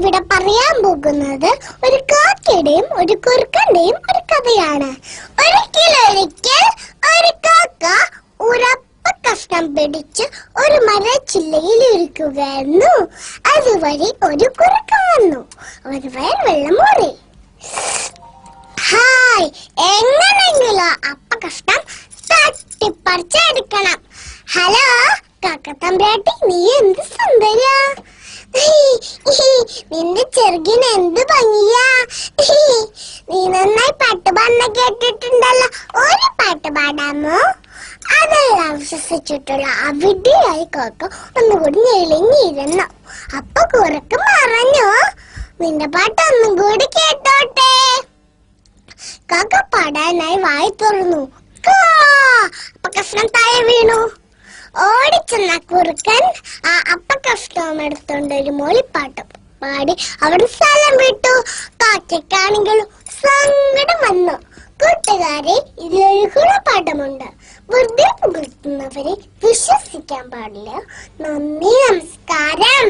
ഇവിടെ പറയാൻ പോകുന്നത് ഒരു കാക്കയുടെയും ഒരു കുറുക്കന്റെയും ഒരു കഥയാണ്. ഒരിക്കൽ ഒരു കാക്ക ഉറപ്പ കഷ്ണം പിടിച്ച് ഒരു മരച്ചില്ലയിൽ ഇരിക്കുകയായിരുന്നു. അതുവഴി ഒരു കുറുക്കൻ വന്നു. ഒരു വയൽ വെള്ളം മൂറി. ഹായ്, എങ്ങനെയെങ്കിലും അപ്പ കഷ്ണം തട്ടിപ്പറിച്ചെടുക്കണം. ഹലോ കാക്കത്തമ്പ്രാട്ടി, നീ എന്ത് സുന്ദരിയാ! നിന്റെ ചെറുകിന് എന്ത് ഭംഗിയാ! നീ നന്നായി പാട്ട് പാടുന്ന കേട്ടിട്ടുണ്ടല്ലോ. ഒരു പാട്ട് പാടാമോ? അതെല്ലാം വിശ്വസിച്ചിട്ടുള്ള അവിടെയായി കാക്ക ഒന്നുകൂടി ഞെളിഞ്ഞിരുന്നു. അപ്പൊ കുറുക്ക് പറഞ്ഞു, നിന്റെ പാട്ട് ഒന്നും കൂടി കേട്ടോട്ടെ. കാക്ക പാടാനായി വായി തുറന്നു. അപ്പ കഷ്ണം താഴെ വീണു. ഓടിച്ചെന്ന കുറുക്കൻ ആ അപ്പ കഷ്ണം എടുത്തോണ്ട് ഒരു മൂളിപ്പാട്ടും പാടി അവിടെ സ്ഥലം വിട്ടു. കാക്കയ്ക്കാണെങ്കിൽ സങ്കടം വന്നു. കൂട്ടുകാരെ, ഇതിലൊരു ഗുണപാഠമുണ്ട്. വെറുതെ പുകഴ്ത്തുന്നവരെ വിശ്വസിക്കാൻ പാടില്ല. നന്ദി, നമസ്കാരം.